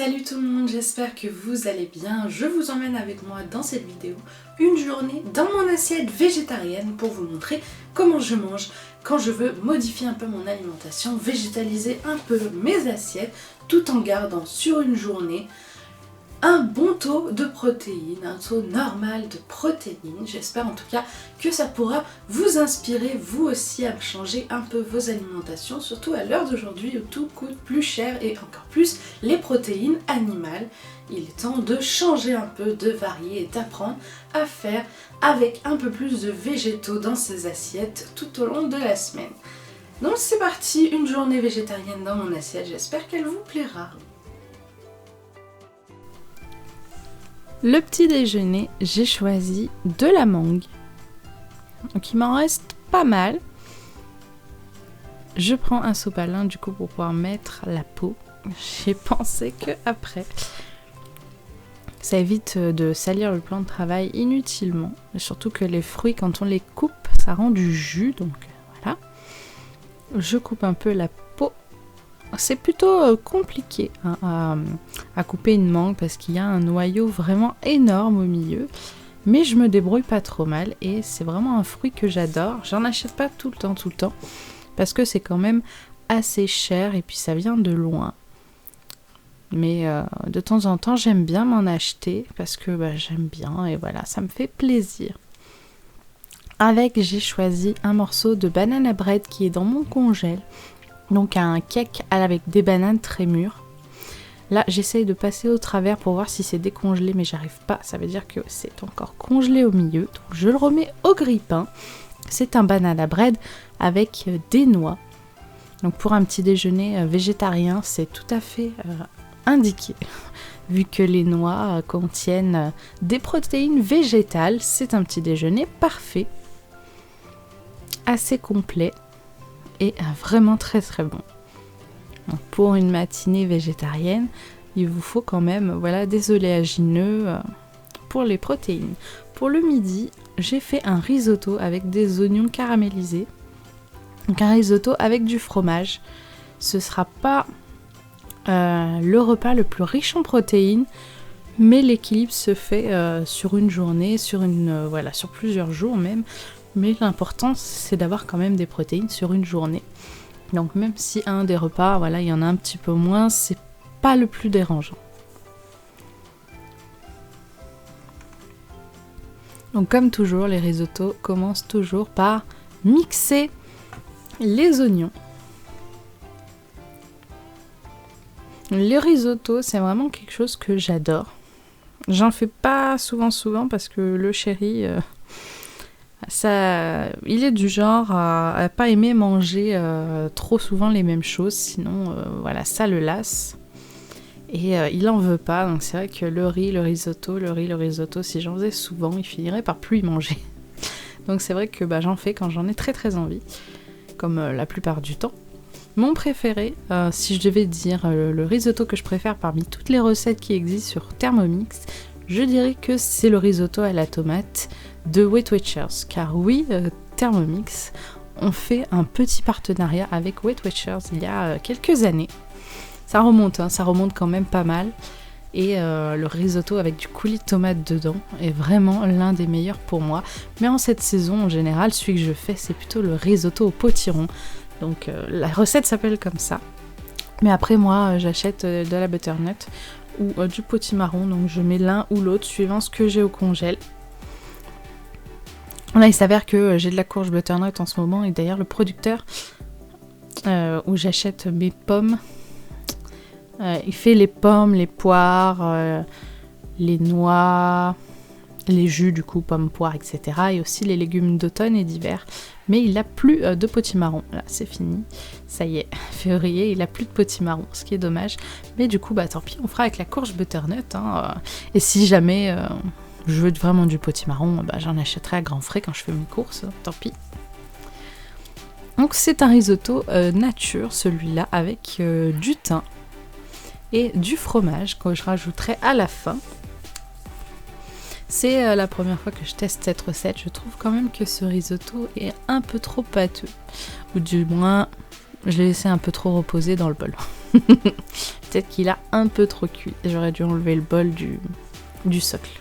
Salut tout le monde, j'espère que vous allez bien. Je vous emmène avec moi dans cette vidéo une journée dans mon assiette végétarienne pour vous montrer comment je mange quand je veux modifier un peu mon alimentation, végétaliser un peu mes assiettes tout en gardant sur une journée un bon taux de protéines, un taux normal de protéines. J'espère en tout cas que ça pourra vous inspirer vous aussi à changer un peu vos alimentations, surtout à l'heure d'aujourd'hui où tout coûte plus cher et encore plus les protéines animales. Il est temps de changer un peu, de varier et d'apprendre à faire avec un peu plus de végétaux dans ses assiettes tout au long de la semaine. Donc c'est parti, une journée végétarienne dans mon assiette, j'espère qu'elle vous plaira. Le petit déjeuner, j'ai choisi de la mangue. Donc il m'en reste pas mal. Je prends un sopalin du coup pour pouvoir mettre la peau. J'ai pensé que après, ça évite de salir le plan de travail inutilement. Et surtout que les fruits, quand on les coupe, ça rend du jus. Donc voilà. Je coupe un peu la peau. C'est plutôt compliqué à couper une mangue parce qu'il y a un noyau vraiment énorme au milieu. Mais je me débrouille pas trop mal et c'est vraiment un fruit que j'adore. J'en achète pas tout le temps parce que c'est quand même assez cher et puis ça vient de loin. Mais de temps en temps j'aime bien m'en acheter parce que j'aime bien et voilà, ça me fait plaisir. Avec, j'ai choisi un morceau de banana bread qui est dans mon congèle. Donc un cake avec des bananes très mûres. Là j'essaye de passer au travers pour voir si c'est décongelé mais j'arrive pas, ça veut dire que c'est encore congelé au milieu. Donc je le remets au grille-pain. C'est un banana bread avec des noix. Donc pour un petit déjeuner végétarien c'est tout à fait indiqué. Vu que les noix contiennent des protéines végétales, c'est un petit déjeuner parfait. Assez complet. Et vraiment très bon. Donc pour une matinée végétarienne, il vous faut quand même des oléagineux pour les protéines. Pour le midi, j'ai fait un risotto avec des oignons caramélisés. Donc un risotto avec du fromage. Ce sera pas le repas le plus riche en protéines, mais l'équilibre se fait sur une journée, sur plusieurs jours même. Mais l'important, c'est d'avoir quand même des protéines sur une journée. Donc même si un des repas, il y en a un petit peu moins, c'est pas le plus dérangeant. Donc comme toujours, les risottos commencent toujours par mixer les oignons. Le risotto, c'est vraiment quelque chose que j'adore. J'en fais pas souvent parce que le chéri... il est du genre à pas aimer manger trop souvent les mêmes choses, sinon ça le lasse. Et il en veut pas, donc c'est vrai que le risotto, si j'en faisais souvent, il finirait par plus y manger. Donc c'est vrai que j'en fais quand j'en ai très envie, comme la plupart du temps. Mon préféré, si je devais dire le risotto que je préfère parmi toutes les recettes qui existent sur Thermomix, je dirais que c'est le risotto à la tomate de Weight Watchers. Car oui, Thermomix ont fait un petit partenariat avec Weight Watchers il y a quelques années. Ça remonte quand même pas mal. Et le risotto avec du coulis de tomate dedans est vraiment l'un des meilleurs pour moi. Mais en cette saison, en général, celui que je fais, c'est plutôt le risotto au potiron. Donc la recette s'appelle comme ça. Mais après, moi, j'achète de la butternut ou du potimarron, donc je mets l'un ou l'autre suivant ce que j'ai au congèle. Là il s'avère que j'ai de la courge butternut en ce moment et d'ailleurs le producteur où j'achète mes pommes, il fait les pommes, les poires, les noix, les jus du coup, pommes, poires, etc. et aussi les légumes d'automne et d'hiver. Mais il n'a plus de potimarron. Là, c'est fini. Ça y est, février, il n'a plus de potimarron, ce qui est dommage. Mais du coup, tant pis, on fera avec la courge butternut. Et si jamais je veux vraiment du potimarron, j'en achèterai à grands frais quand je fais mes courses. Tant pis. Donc c'est un risotto nature, celui-là, avec du thym et du fromage que je rajouterai à la fin. C'est la première fois que je teste cette recette. Je trouve quand même que ce risotto est un peu trop pâteux. Ou du moins, Je l'ai laissé un peu trop reposer dans le bol. Peut-être qu'il a un peu trop cuit. J'aurais dû enlever le bol du socle.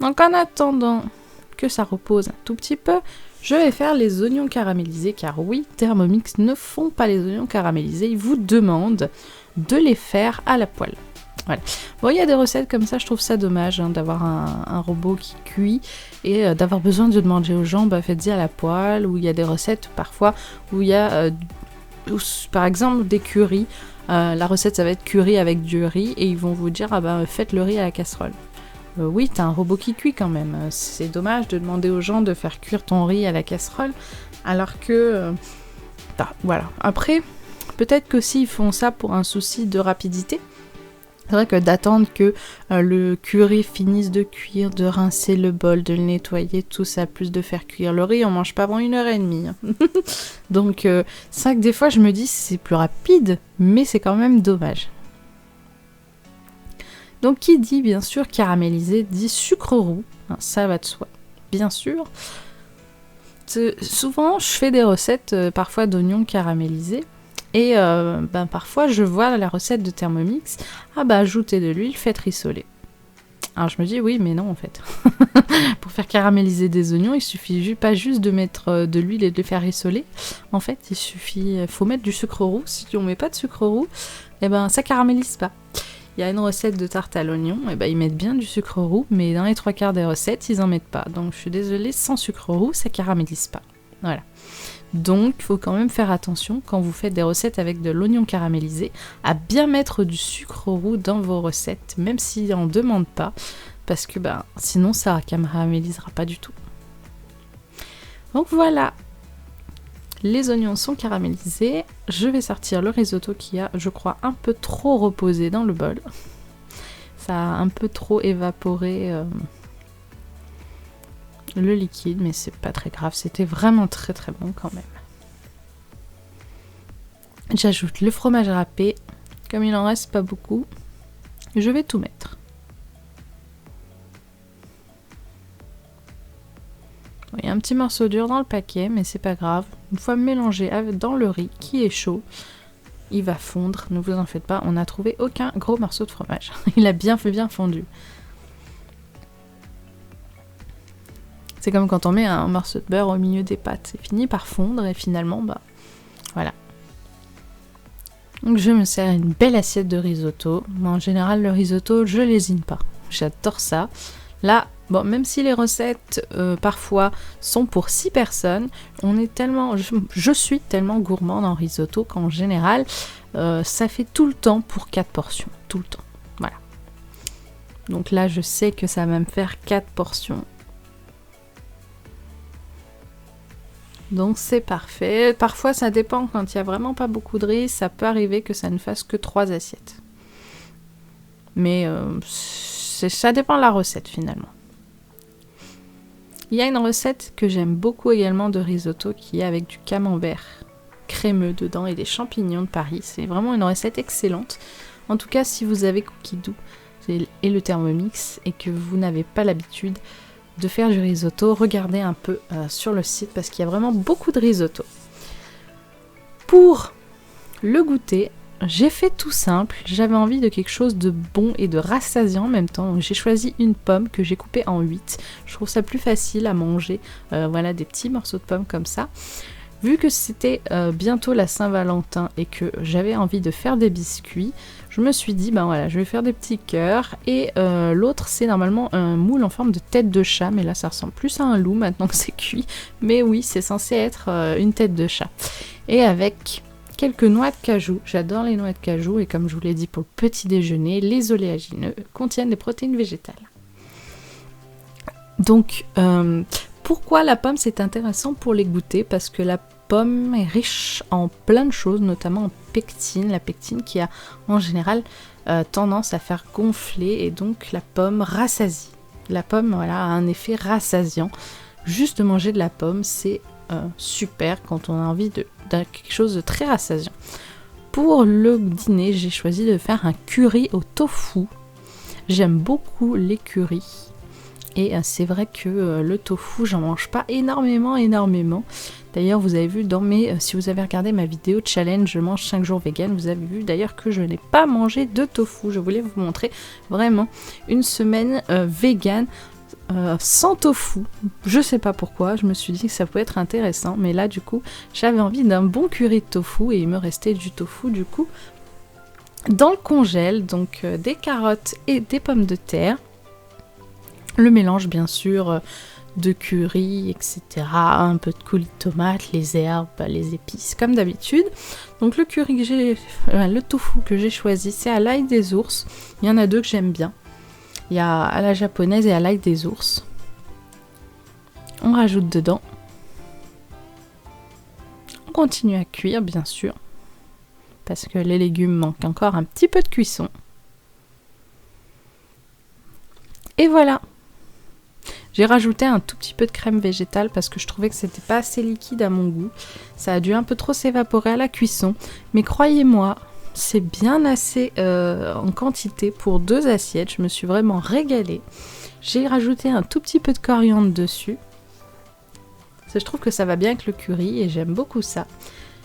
Donc en attendant que ça repose un tout petit peu, je vais faire les oignons caramélisés, car oui, Thermomix ne font pas les oignons caramélisés, ils vous demandent de les faire à la poêle. Voilà. Bon, il y a des recettes comme ça, je trouve ça dommage d'avoir un robot qui cuit et d'avoir besoin de demander aux gens, faites-y à la poêle, ou il y a des recettes parfois où il y a, par exemple, des currys. La recette, ça va être curry avec du riz, et ils vont vous dire, faites le riz à la casserole. Oui, t'as un robot qui cuit quand même. C'est dommage de demander aux gens de faire cuire ton riz à la casserole, alors que... voilà. Après, peut-être qu'aussi ils font ça pour un souci de rapidité. C'est vrai que d'attendre que le curry finisse de cuire, de rincer le bol, de le nettoyer, tout ça, plus de faire cuire le riz, on mange pas avant 1h30. Donc, c'est vrai que des fois, je me dis c'est plus rapide, mais c'est quand même dommage. Donc qui dit bien sûr caramélisé dit sucre roux, ça va de soi, bien sûr. Souvent je fais des recettes parfois d'oignons caramélisés et parfois je vois la recette de Thermomix, ajoutez de l'huile, faites rissoler. Alors je me dis oui mais non en fait, pour faire caraméliser des oignons il suffit pas juste de mettre de l'huile et de les faire rissoler, en fait faut mettre du sucre roux, si on met pas de sucre roux, ça caramélise pas. Il y a une recette de tarte à l'oignon, ils mettent bien du sucre roux, mais dans les 3/4 des recettes, ils en mettent pas. Donc je suis désolée, sans sucre roux, ça caramélise pas. Voilà. Donc il faut quand même faire attention quand vous faites des recettes avec de l'oignon caramélisé, à bien mettre du sucre roux dans vos recettes, même s'ils n'en demandent pas, parce que sinon ça caramélisera pas du tout. Donc voilà. Les oignons sont caramélisés, je vais sortir le risotto qui a, je crois, un peu trop reposé dans le bol. Ça a un peu trop évaporé le liquide, mais c'est pas très grave, c'était vraiment très très bon quand même. J'ajoute le fromage râpé, comme il en reste pas beaucoup, je vais tout mettre. Il y a un petit morceau dur dans le paquet, mais c'est pas grave. Une fois mélangé dans le riz qui est chaud, il va fondre. Ne vous en faites pas, on n'a trouvé aucun gros morceau de fromage. Il a bien fondu. C'est comme quand on met un morceau de beurre au milieu des pâtes. C'est fini par fondre et finalement, voilà. Donc je me sers une belle assiette de risotto. Moi, en général, le risotto, je lésine pas. J'adore ça. Là, même si les recettes parfois sont pour 6 personnes, je suis tellement gourmande en risotto qu'en général, ça fait tout le temps pour 4 portions. Tout le temps. Voilà. Donc là, je sais que ça va me faire 4 portions. Donc c'est parfait. Parfois, ça dépend. Quand il n'y a vraiment pas beaucoup de riz, ça peut arriver que ça ne fasse que 3 assiettes. Mais ça dépend de la recette finalement. Il y a une recette que j'aime beaucoup également de risotto qui est avec du camembert crémeux dedans et des champignons de Paris. C'est vraiment une recette excellente. En tout cas, si vous avez Cookidoo et le Thermomix et que vous n'avez pas l'habitude de faire du risotto, regardez un peu sur le site parce qu'il y a vraiment beaucoup de risotto. Pour le goûter, j'ai fait tout simple, j'avais envie de quelque chose de bon et de rassasiant en même temps, donc j'ai choisi une pomme que j'ai coupée en 8, je trouve ça plus facile à manger, voilà des petits morceaux de pommes comme ça. Vu que c'était bientôt la Saint-Valentin et que j'avais envie de faire des biscuits, je me suis dit, voilà, je vais faire des petits cœurs, et l'autre c'est normalement un moule en forme de tête de chat, mais là ça ressemble plus à un loup maintenant que c'est cuit, mais oui, c'est censé être une tête de chat. Et avec quelques noix de cajou. J'adore les noix de cajou et comme je vous l'ai dit pour le petit déjeuner, les oléagineux contiennent des protéines végétales. Donc, pourquoi la pomme c'est intéressant pour les goûter? Parce que la pomme est riche en plein de choses, notamment en pectine. La pectine qui a en général tendance à faire gonfler et donc la pomme rassasie. La pomme a un effet rassasiant. Juste de manger de la pomme, c'est super quand on a envie de quelque chose de très rassasiant. Pour le dîner, j'ai choisi de faire un curry au tofu. J'aime beaucoup les currys Et c'est vrai que le tofu, j'en mange pas énormément. D'ailleurs, vous avez vu dans si vous avez regardé ma vidéo challenge, je mange 5 jours vegan, vous avez vu d'ailleurs que je n'ai pas mangé de tofu. Je voulais vous montrer vraiment une semaine vegan sans tofu. Je sais pas pourquoi, je me suis dit que ça pouvait être intéressant, mais là du coup, j'avais envie d'un bon curry de tofu et il me restait du tofu du coup dans le congèle, donc des carottes et des pommes de terre. Le mélange bien sûr de curry, etc. Un peu de coulis de tomate, les herbes, les épices comme d'habitude. Donc le curry que le tofu que j'ai choisi, c'est à l'ail des ours. Il y en a deux que j'aime bien. Il y a à la japonaise et à l'ail des ours. On rajoute dedans. On continue à cuire bien sûr. Parce que les légumes manquent encore un petit peu de cuisson. Et voilà. J'ai rajouté un tout petit peu de crème végétale parce que je trouvais que c'était pas assez liquide à mon goût. Ça a dû un peu trop s'évaporer à la cuisson. Mais croyez-moi, c'est bien assez en quantité pour 2 assiettes. Je me suis vraiment régalée. J'ai rajouté un tout petit peu de coriandre dessus. Je trouve que ça va bien avec le curry et j'aime beaucoup ça.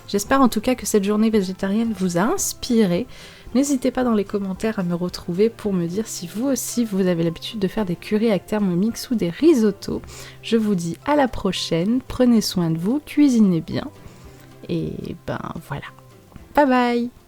J'espère en tout cas que cette journée végétarienne vous a inspiré. N'hésitez pas dans les commentaires à me retrouver pour me dire si vous aussi vous avez l'habitude de faire des currys avec Thermomix ou des risottos. Je vous dis à la prochaine, prenez soin de vous, cuisinez bien. Et ben voilà. Bye bye!